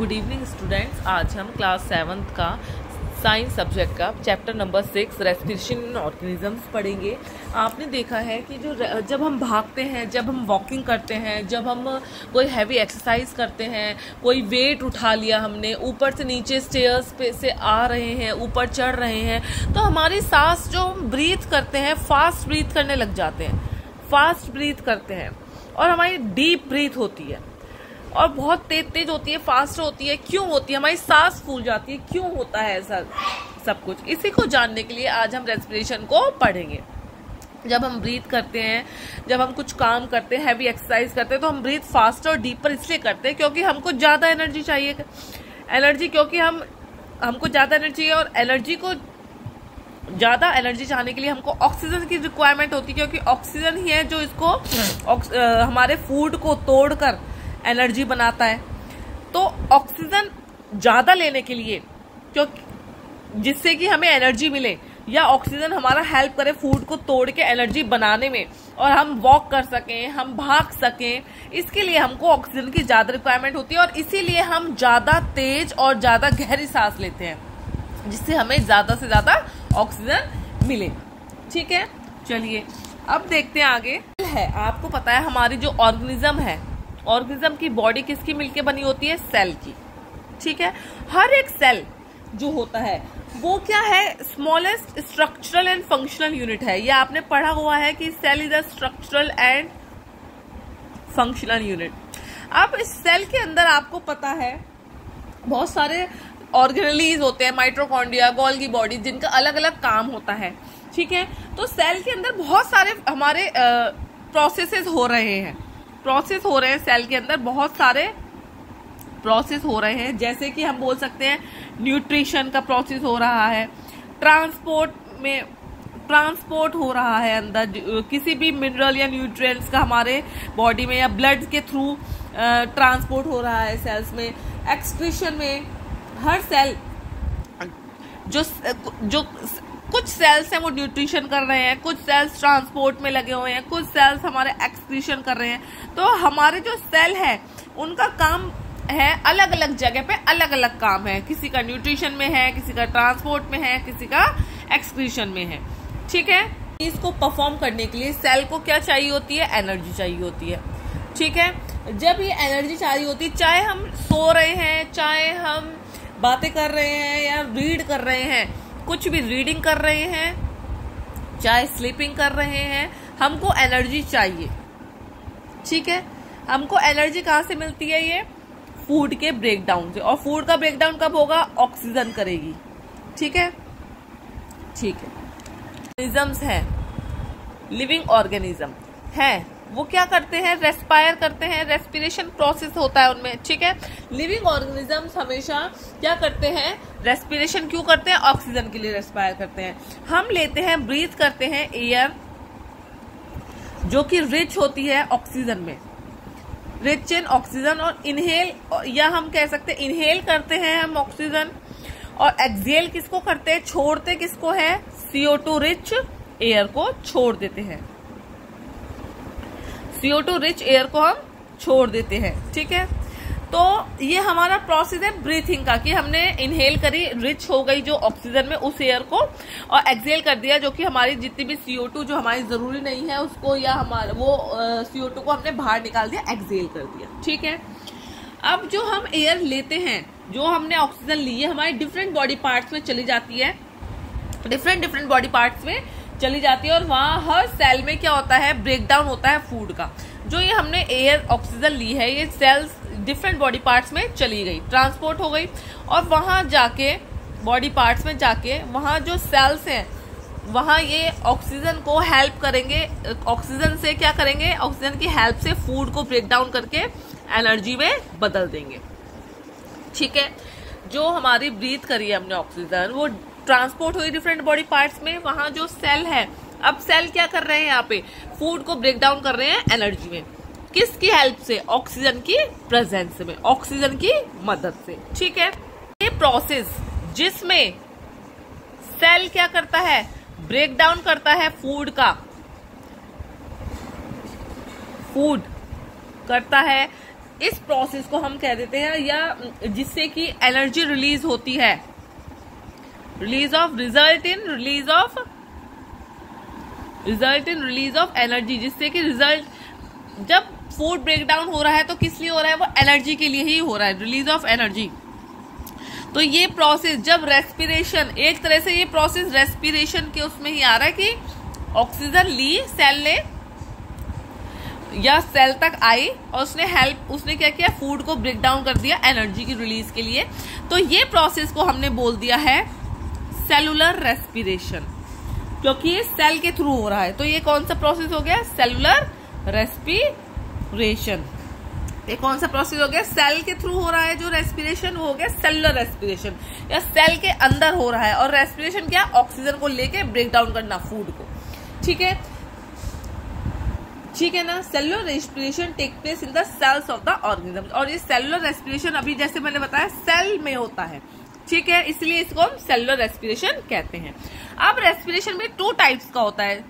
Good evening students. आज हम class 7th का साइंस सब्जेक्ट का chapter number 6 respiration in organisms पढ़ेंगे। आपने देखा है कि जब हम भागते हैं, जब हम वॉकिंग करते हैं, जब हम कोई हैवी एक्सरसाइज करते हैं, कोई वेट उठा लिया हमने, ऊपर से नीचे स्टेयर्स पे से आ रहे हैं, ऊपर चढ़ रहे हैं, तो हमारी सांस जो हम ब्रीथ करते हैं फास्ट ब्रीथ करने लग जाते हैं, फास्ट ब्रीथ करते हैं और हमारी डीप ब्रीथ होती है और बहुत तेज तेज होती है, फास्ट होती है। क्यों होती है? हमारी सांस फूल जाती है। क्यों होता है ऐसा सब कुछ? इसी को जानने के लिए आज हम रेस्पिरेशन को पढ़ेंगे। जब हम ब्रीथ करते हैं, जब हम कुछ काम करते हैं, हैवी एक्सरसाइज करते हैं, तो हम ब्रीथ फास्ट और डीपर इसलिए करते हैं क्योंकि हमको ज्यादा एनर्जी चाहिए। क्योंकि हमको ज्यादा एनर्जी चाहिए और ज्यादा एनर्जी चाहने के लिए हमको ऑक्सीजन की रिक्वायरमेंट होती है, क्योंकि ऑक्सीजन ही है जो इसको हमारे फूड को तोड़कर एनर्जी बनाता है। तो ऑक्सीजन ज्यादा लेने के लिए, क्योंकि जिससे कि हमें एनर्जी मिले या ऑक्सीजन हमारा हेल्प करे फूड को तोड़ के एनर्जी बनाने में और हम वॉक कर सकें, हम भाग सकें, इसके लिए हमको ऑक्सीजन की ज्यादा रिक्वायरमेंट होती है और इसीलिए हम ज्यादा तेज और ज्यादा गहरी सांस लेते हैं, जिससे हमें ज्यादा से ज्यादा ऑक्सीजन मिले। ठीक है, चलिए अब देखते हैं आगे। है आपको पता है हमारी जो ऑर्गेनिज्म की बॉडी किसकी मिलके बनी होती है? सेल की। ठीक है, हर एक सेल जो होता है वो क्या है? Smallest structural and functional unit है। ये आपने पढ़ा हुआ है कि cell is a structural and functional unit. अब इस सेल के अंदर आपको पता है बहुत सारे ऑर्गेनेलीज होते हैं, माइटोकॉन्ड्रिया, गोल्गी बॉडी, जिनका अलग अलग काम होता है। ठीक है, तो सेल के अंदर बहुत सारे हमारे प्रोसेसेस हो रहे हैं सेल के अंदर बहुत सारे प्रोसेस हो रहे हैं। जैसे कि हम बोल सकते हैं न्यूट्रिशन का प्रोसेस हो रहा है, ट्रांसपोर्ट हो रहा है अंदर किसी भी मिनरल या न्यूट्रिएंट्स का हमारे बॉडी में, या ब्लड के थ्रू ट्रांसपोर्ट हो रहा है सेल्स में। एक्सक्रीशन में हर सेल जो कुछ सेल्स हैं वो न्यूट्रिशन कर रहे हैं, कुछ सेल्स ट्रांसपोर्ट में लगे हुए हैं, कुछ सेल्स हमारे एक्सक्रीशन कर रहे हैं। तो हमारे जो सेल है उनका काम है अलग अलग जगह पे, अलग अलग काम है। किसी का न्यूट्रिशन में है, किसी का ट्रांसपोर्ट में है, किसी का एक्सक्रीशन में है। ठीक है, इसको परफॉर्म करने के लिए सेल को क्या चाहिए होती है? एनर्जी चाहिए होती है। ठीक है, जब ये एनर्जी चाहिए होती है, चाहे हम सो रहे हैं, चाहे हम बातें कर रहे हैं या रीड कर रहे हैं, कुछ भी रीडिंग कर रहे हैं, चाहे स्लीपिंग कर रहे हैं, हमको एनर्जी चाहिए। ठीक है, हमको एनर्जी कहाँ से मिलती है? ये फूड के ब्रेकडाउन से। और फूड का ब्रेकडाउन कब होगा? ऑक्सीजन करेगी। ठीक है, ठीक है। ऑर्गेनिजम्स है, लिविंग ऑर्गेनिज्म है, वो क्या करते हैं? रेस्पायर करते हैं, रेस्पिरेशन प्रोसेस होता है उनमें। ठीक है, लिविंग ऑर्गेनिजम्स हमेशा क्या करते हैं? रेस्पिरेशन क्यों करते हैं? ऑक्सीजन के लिए रेस्पायर करते हैं। हम लेते हैं, ब्रीथ करते हैं एयर जो कि रिच होती है ऑक्सीजन में, रिच इन ऑक्सीजन, और इनहेल, या हम कह सकते हैं इनहेल करते हैं हम ऑक्सीजन, और एक्सहेल किसको करते हैं? छोड़ते किसको है? CO2 रिच एयर को छोड़ देते हैं, CO2 रिच एयर को हम छोड़ देते हैं। ठीक है, तो ये हमारा प्रोसेस है ब्रीथिंग का, कि हमने इनहेल करी, रिच हो गई जो ऑक्सीजन में उस एयर को, और एक्सहेल कर दिया जो कि हमारी जितनी भी CO2 जो हमारी जरूरी नहीं है उसको, या हमारा वो CO2 को हमने बाहर निकाल दिया, एक्सहेल कर दिया। ठीक है, अब जो हम एयर लेते हैं, जो हमने ऑक्सीजन ली है, हमारे डिफरेंट बॉडी पार्ट्स में चली जाती है, डिफरेंट बॉडी पार्ट्स में चली जाती है, और वहां हर सेल में क्या होता है? ब्रेकडाउन होता है फूड का। जो ये हमने एयर ऑक्सीजन ली है, ये सेल्स डिफरेंट बॉडी पार्ट्स में चली गई, ट्रांसपोर्ट हो गई, और वहां जाके बॉडी पार्ट्स में जाके वहां जो सेल्स हैं वहां ये ऑक्सीजन को हेल्प करेंगे, ऑक्सीजन से क्या करेंगे? ऑक्सीजन की हेल्प से फूड को ब्रेक डाउन करके एनर्जी में बदल देंगे। ठीक है, जो हमारी ब्रीथ करी है हमने ऑक्सीजन, वो ट्रांसपोर्ट हुई डिफरेंट बॉडी पार्ट्स में। वहां जो सेल है, अब सेल क्या कर रहे हैं? यहाँ पे फूड को ब्रेक डाउन कर रहे हैं एनर्जी में। किसकी हेल्प से? ऑक्सीजन की प्रेजेंस में, ऑक्सीजन की मदद से। ठीक है, ये प्रोसेस जिसमें सेल क्या करता है? ब्रेक डाउन करता है फूड का, फूड करता है इस प्रोसेस को हम कह देते हैं, या जिससे कि एनर्जी रिलीज होती है, result in release of energy, जिससे कि रिजल्ट जब फूड ब्रेक डाउन हो रहा है तो किस लिए हो रहा है, वो एनर्जी के लिए ही हो रहा है, रिलीज ऑफ एनर्जी। तो ये प्रोसेस जब रेस्पिरेशन, एक तरह से ये प्रोसेस रेस्पिरेशन के उसमें ही आ रहा है कि ऑक्सीजन ली सेल ने या सेल तक आई और उसने क्या किया, फूड को ब्रेक डाउन कर दिया एनर्जी की रिलीज के लिए। तो ये प्रोसेस को हमने बोल दिया है सेलुलर रेस्पिरेशन, क्योंकि ये सेल के थ्रू हो रहा है। तो ये कौन सा प्रोसेस हो गया, सेलुलर रेस्पिरेशन। ये कौन सा प्रोसेस हो गया, सेल के थ्रू हो रहा है जो रेस्पिरेशन, वो हो गया सेलुलर रेस्पिरेशन, या सेल के अंदर हो रहा है। और रेस्पिरेशन क्या, ऑक्सीजन को लेके ब्रेक डाउन करना फूड को, ठीक है ना। Cellular respiration take place in the cells of the organism. और ये सेलुलर रेस्पिरेशन अभी जैसे मैंने बताया सेल में होता है, ठीक है, इसलिए इसको हम सेलुलर रेस्पिरेशन कहते हैं। अब रेस्पिरेशन में 2 टाइप्स का होता है,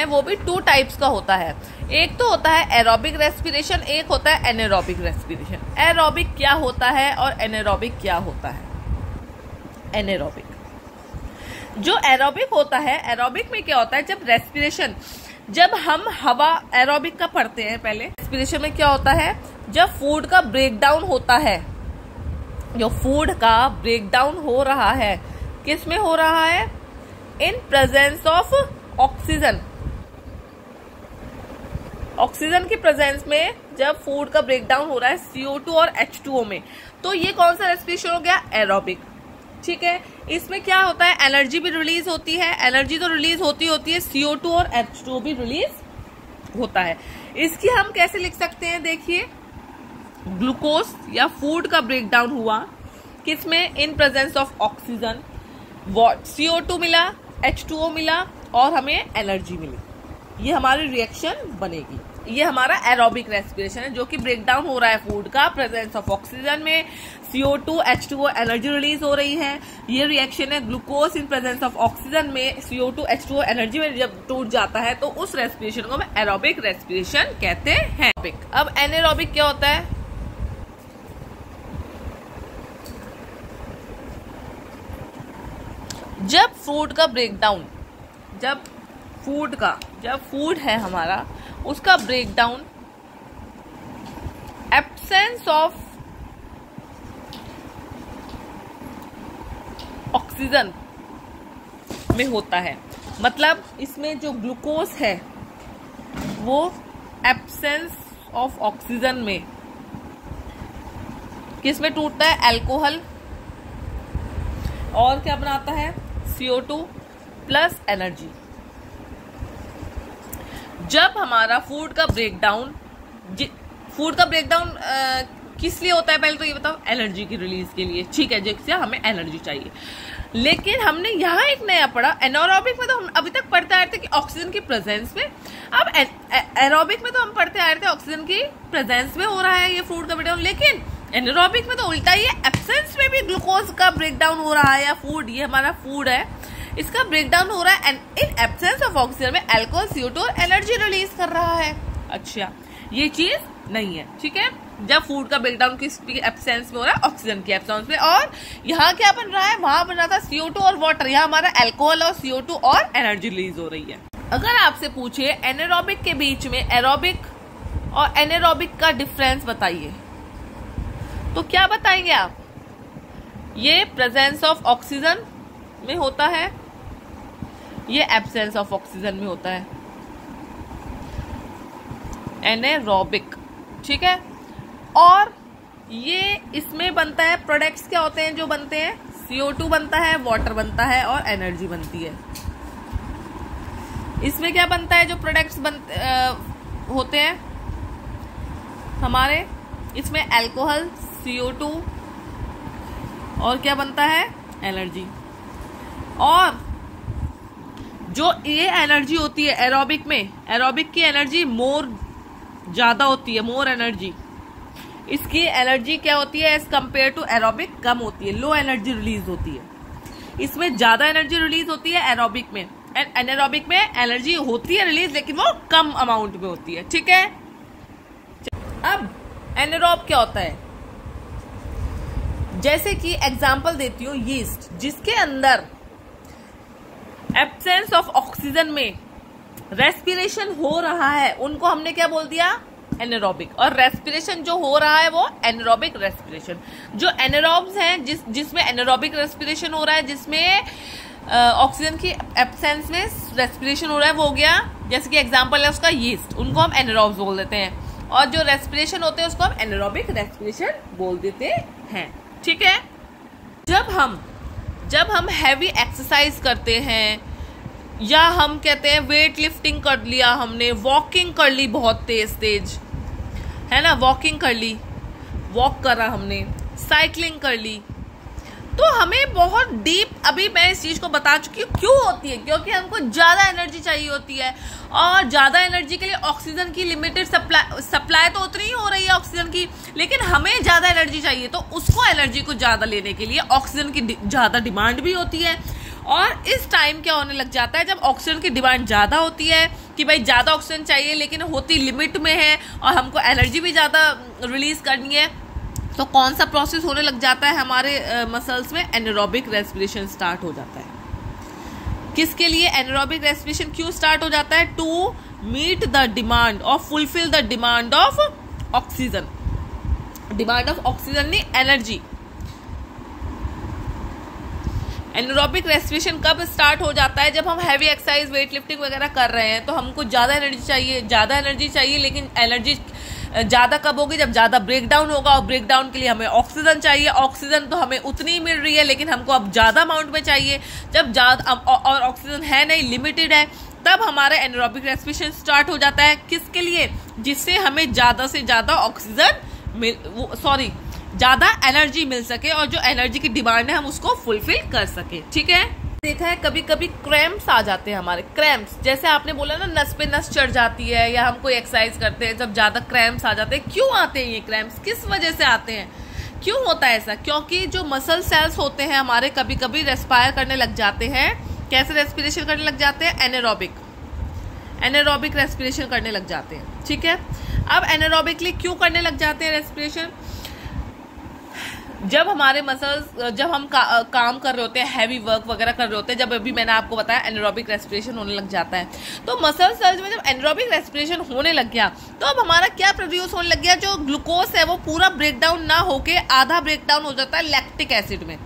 वो भी 2 टाइप्स का होता है। एक तो होता है एरोबिक रेस्पिरेशन, एक होता है एनेरोबिक रेस्पिरेशन। एरोबिक क्या होता है और एनेरोबिक क्या होता है। एनेरोबिक, जो एरोबिक होता है, एरोबिक में क्या होता है, जब रेस्पिरेशन, जब हम हवा, एरोबिक का पढ़ते हैं पहले। रेस्पिरेशन में क्या होता है, जब फूड का ब्रेकडाउन होता है, जो फूड का ब्रेकडाउन हो रहा है, किस में हो रहा है, in presence of oxygen. Oxygen की प्रेजेंस में जब फूड का ब्रेकडाउन हो रहा है CO2 और H2O में, तो ये कौन सा रेस्पिरेशन हो गया, एरोबिक, ठीक है। इसमें क्या होता है, एनर्जी भी रिलीज होती है, एनर्जी तो रिलीज होती है, CO2 और H2O भी रिलीज होता है। इसकी हम कैसे लिख सकते हैं, देखिए, ग्लूकोज या फूड का ब्रेकडाउन हुआ किसमें, in presence of oxygen, CO2 मिला, H2O मिला और हमें एनर्जी मिली, ये हमारी रिएक्शन बनेगी। ये हमारा एरोबिक रेस्पिरेशन है, जो कि ब्रेकडाउन हो रहा है फूड का प्रेजेंस ऑफ ऑक्सीजन में, CO2 H2O एनर्जी रिलीज हो रही है। ये रिएक्शन है glucose in presence of oxygen में, CO2 H2O एनर्जी में जब टूट जाता है, तो उस रेस्पिरेशन को हम एरोबिक रेस्पिरेशन कहते हैं। अब एनेरोबिक क्या होता है, जब फूड का ब्रेकडाउन, जब फूड है हमारा, उसका ब्रेकडाउन एब्सेंस ऑफ ऑक्सीजन में होता है। मतलब इसमें जो ग्लूकोज है वो एब्सेंस ऑफ ऑक्सीजन में किस में टूटता है, अल्कोहल, और क्या बनाता है, CO2 प्लस एनर्जी। जब हमारा फूड का ब्रेकडाउन किस लिए होता है, पहले तो ये बताओ, एनर्जी की रिलीज के लिए, ठीक है, जिससे हमें एनर्जी चाहिए। लेकिन हमने यहाँ एक नया पढ़ा, एनारोबिक में तो हम अभी तक पढ़ते आ रहे थे कि ऑक्सीजन की प्रेजेंस में, अब एरोबिक में तो हम पढ़ते आ रहे थे ऑक्सीजन की प्रेजेंस में हो रहा है ये फूड का ब्रेकडाउन, लेकिन एनारोबिक में तो उल्टा, ये एब्सेंस में भी ग्लूकोज का ब्रेकडाउन हो रहा है, या फूड, ये हमारा फूड है, इसका ब्रेकडाउन हो रहा है and in absence of oxygen में अल्कोहल, CO2 और एनर्जी रिलीज कर रहा है। अच्छा, ये चीज नहीं है, ठीक है। जब फूड का ब्रेकडाउन किसकी एब्सेंस में हो रहा है, ऑक्सीजन की एब्सेंस में, और यहाँ क्या बन रहा है, वहां बन रहा था CO2 और वाटर, यहाँ हमारा अल्कोहल और CO2 और एनर्जी रिलीज हो रही है। अगर आपसे पूछे एनारोबिक के बीच में एरोबिक और एनारोबिक का डिफरेंस बताइए, तो क्या बताएंगे आप, ये प्रेजेंस ऑफ ऑक्सीजन में होता है, ये एब्सेंस ऑफ ऑक्सीजन में होता है, एनारोबिक, ठीक है। और ये इसमें बनता है, प्रोडक्ट्स क्या होते हैं जो बनते हैं, CO2 बनता है, वाटर बनता है और एनर्जी बनती है। इसमें क्या बनता है, जो प्रोडक्ट्स होते हैं हमारे, इसमें अल्कोहल, CO2 और क्या बनता है, एनर्जी। और जो ये एनर्जी होती है एरोबिक में, एरोबिक की एनर्जी ज्यादा होती है, मोर एनर्जी, इसकी एनर्जी क्या होती है एज कम्पेयर टू एरोबिक, कम होती है, लो एनर्जी रिलीज होती है। इसमें ज्यादा एनर्जी रिलीज होती है एरोबिक में, एंड एनारोबिक में एनर्जी होती है रिलीज, लेकिन वो कम अमाउंट में होती है, ठीक है। अब एनारोब क्या होता है? जैसे कि एग्जांपल देती हूँ, यीस्ट, जिसके अंदर एब्सेंस ऑफ ऑक्सीजन में रेस्पिरेशन हो रहा है, उनको हमने क्या बोल दिया? एनारोबिक। और रेस्पिरेशन जो हो रहा है वो एनारोबिक रेस्पिरेशन। जो एनारोब्स हैं, जिसमें एनारोबिक रेस्पिरेशन हो रहा है, जिसमें ऑक्सीजन की एब्सेंस में रेस्पिरेशन हो रहा है, वो हो गया, जैसे कि एग्जांपल है उसका यीस्ट, उनको हम एनारोब्स बोल देते हैं। और जो रेस्पिरेशन होते हैं उसको हम एनारोबिक रेस्पिरेशन बोल देते हैं। ठीक है। जब हम हैवी एक्सरसाइज करते हैं, या हम कहते हैं वेट लिफ्टिंग कर लिया हमने, वॉकिंग कर ली बहुत तेज है ना, वॉकिंग कर ली, वॉक करा हमने, साइकिलिंग कर ली, तो हमें बहुत डीप, अभी मैं इस चीज को बता चुकी हूँ क्यों होती है, क्योंकि हमको ज्यादा एनर्जी चाहिए होती है, और ज्यादा एनर्जी के लिए ऑक्सीजन की लिमिटेड सप्लाई तो उतनी ही हो रही है ऑक्सीजन की, लेकिन हमें ज्यादा एनर्जी चाहिए, तो उसको एनर्जी को ज्यादा लेने के लिए ऑक्सीजन की ज्यादा डिमांड भी होती है। और इस टाइम क्या होने लग जाता है, जब ऑक्सीजन की डिमांड ज्यादा होती है कि भाई ज्यादा ऑक्सीजन चाहिए, लेकिन होती लिमिट में है और हमको एनर्जी भी ज्यादा रिलीज करनी है, तो कौन सा प्रोसेस होने लग जाता है हमारे मसल्स में? एनारोबिक रेस्पिरेशन स्टार्ट हो जाता है। किसके लिए एनारोबिक रेस्पिरेशन क्यों स्टार्ट हो जाता है? टू मीट द डिमांड और fulfil the demand of oxygen. Demand of oxygen नहीं, एनर्जी। एनारोबिक रेस्पिरेशन कब स्टार्ट हो जाता है? जब हम हैवी एक्सरसाइज, वेट लिफ्टिंग वगैरह कर रहे हैं, तो हमको ज्यादा एनर्जी चाहिए, लेकिन एनर्जी ज्यादा कब होगी? जब ज्यादा ब्रेकडाउन होगा, और ब्रेकडाउन के लिए हमें ऑक्सीजन चाहिए। ऑक्सीजन तो हमें उतनी ही मिल रही है, लेकिन हमको अब ज्यादा अमाउंट में चाहिए। जब ज्यादा और ऑक्सीजन है नहीं, लिमिटेड है, तब हमारा एनारोबिक रेस्पिरेशन स्टार्ट हो जाता है। किसके लिए? जिससे हमें ज्यादा से ज्यादा ज्यादा एनर्जी मिल सके, और जो एनर्जी की डिमांड है हम उसको फुलफिल कर सके। ठीक है। देखा है कभी कभी क्रैम्प्स आ जाते हैं हमारे, क्रैम्प्स, जैसे आपने बोला ना, नस पे नस चढ़ जाती है, या हम कोई एक्सरसाइज करते हैं जब ज्यादा क्रैम्प्स आ जाते हैं। क्यों आते हैं ये क्रैम्प्स? किस वजह से आते हैं? क्यों होता है ऐसा? क्योंकि जो मसल सेल्स होते हैं हमारे, कभी कभी रेस्पायर करने लग जाते हैं। कैसे रेस्पिरेशन करने लग जाते हैं? एनारोबिक रेस्पिरेशन करने लग जाते हैं। ठीक है। अब एनारोबिकली क्यों करने लग जाते हैं रेस्पिरेशन? जब हमारे मसल्स, जब हम काम कर रहे होते हैं, हैवी वर्क वगैरह कर रहे होते हैं, जब अभी मैंने आपको बताया एनारोबिक रेस्पिरेशन होने लग जाता है, तो मसल सेल्स में जब एनारोबिक रेस्पिरेशन होने लग गया, तो अब हमारा क्या प्रोड्यूस होने लग गया? जो ग्लूकोज है वो पूरा ब्रेकडाउन ना होके आधा ब्रेकडाउन हो जाता है लैक्टिक एसिड में।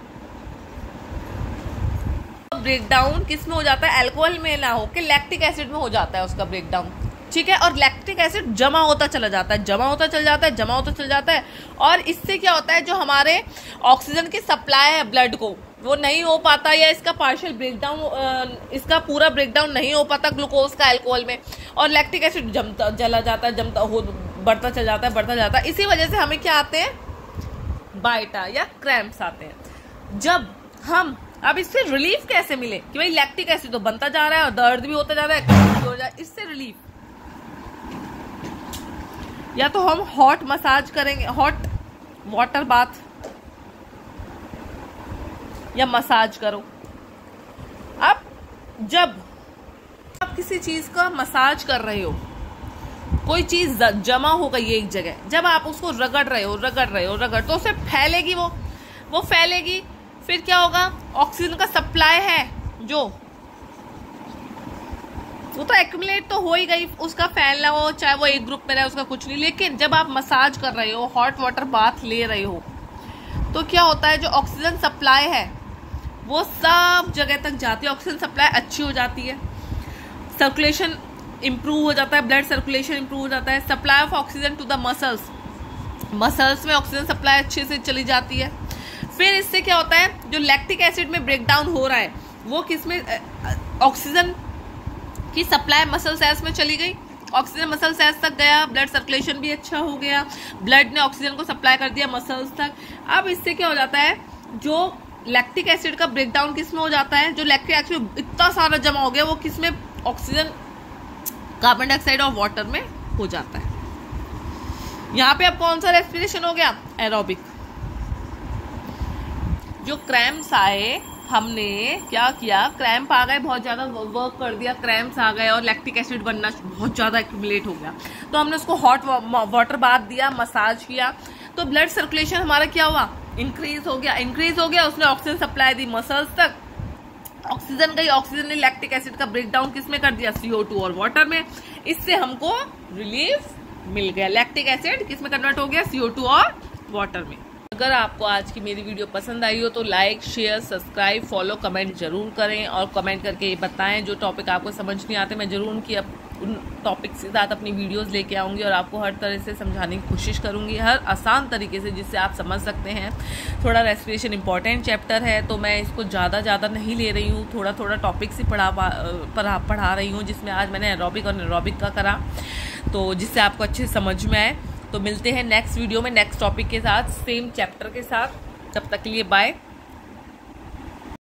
ब्रेकडाउन किस में हो जाता है? अल्कोहल में ना होके लैक्टिक एसिड में हो जाता है उसका ब्रेकडाउन। ठीक है। और लैक्टिक एसिड जमा होता चला जाता है, और इससे क्या होता है? जो हमारे ऑक्सीजन की सप्लाई है ब्लड को, वो नहीं हो पाता, या इसका पार्शियल ब्रेकडाउन, इसका पूरा ब्रेकडाउन नहीं हो पाता ग्लूकोज का अल्कोहल में, और लैक्टिक एसिड बढ़ता चला जाता है। इसी वजह से हमें क्या आते हैं? बाइटा या क्रैम्प्स आते हैं। जब हम अब इससे रिलीफ कैसे मिले कि भाई लैक्टिक एसिड तो बनता जा रहा है और दर्द भी होता जा रहा है, क्रैम्प्स भी हो रहा है, इससे रिलीफ, या तो हम हॉट मसाज करेंगे, हॉट वाटर बाथ, या मसाज करो। अब जब आप किसी चीज का मसाज कर रहे हो, कोई चीज जमा हो गई एक जगह, जब आप उसको रगड़ रहे हो तो उसे फैलेगी, वो फैलेगी, फिर क्या होगा? ऑक्सीजन का सप्लाई है जो, वो तो एक्यूमुलेट तो हो ही गई, उसका फैलना हो, चाहे वो एक ग्रुप में रहे, उसका कुछ नहीं। लेकिन जब आप मसाज कर रहे हो, हॉट वाटर बाथ ले रहे हो, तो क्या होता है? जो ऑक्सीजन सप्लाई है वो सब जगह तक जाती है, ऑक्सीजन सप्लाई अच्छी हो जाती है, सर्कुलेशन इंप्रूव हो जाता है, ब्लड सर्कुलेशन इंप्रूव हो जाता है, supply of oxygen to the muscles में ऑक्सीजन सप्लाई अच्छे से चली जाती है। फिर इससे क्या होता है? जो लैक्टिक एसिड में ब्रेकडाउन हो रहा है, वो किसमें? ऑक्सीजन की सप्लाई मसल सेल्स में चली गई, ऑक्सीजन मसल सेल्स तक गया, ब्लड सर्कुलेशन भी अच्छा हो गया, ब्लड ने ऑक्सीजन को सप्लाई कर दिया मसल्स तक। अब इससे क्या हो जाता है? जो लैक्टिक एसिड का ब्रेकडाउन किसमें हो जाता है? जो लैक्टिक एसिड इतना सारा जमा हो गया, वो किसमें? ऑक्सीजन, कार्बन डाइऑक्साइड और वाटर में हो जाता है। यहाँ पे अब कौन सा रेस्पिरेशन हो गया? एरोबिक। जो क्रैम्प्स आए हमने क्या किया, क्रैम्प आ गए, बहुत ज़्यादा वर्क कर दिया, क्रैम्प्स आ गए और लैक्टिक एसिड बनना बहुत ज़्यादा एक्यूमुलेट हो गया। तो हमने उसको हॉट वाटर बाथ दिया, मसाज किया, तो ब्लड सर्कुलेशन हमारा क्या हुआ, इंक्रीज हो गया। उसने ऑक्सीजन सप्लाई दी मसल्स तक, ऑक्सीजन गई, ऑक्सीजन ने लैक्टिक एसिड का ब्रेकडाउन किस में कर दिया, CO2 और वाटर में। इससे हमको रिलीफ मिल गया, लैक्टिक एसिड किस में कन्वर्ट हो गया, CO2 और वाटर में। अगर आपको आज की मेरी वीडियो पसंद आई हो तो like, share, subscribe, follow, comment जरूर करें और कमेंट करके ये बताएं जो टॉपिक आपको समझ नहीं आते। मैं जरूर उन टॉपिक के साथ अपनी वीडियोस लेके आऊँगी और आपको हर तरह से समझाने की कोशिश करूँगी, हर आसान तरीके से जिससे आप समझ सकते हैं। थोड़ा रेस्पिरेशन इंपॉर्टेंट चैप्टर है तो मैं इसको ज़्यादा नहीं ले रही हूँ, थोड़ा टॉपिक से पढ़ा रही हूँ, जिसमें आज मैंने एरोबिक और एरोबिक का करा, तो जिससे आपको अच्छे समझ में आए। तो मिलते हैं नेक्स्ट वीडियो में नेक्स्ट टॉपिक के साथ, सेम चैप्टर के साथ। तब तक के लिए बाय।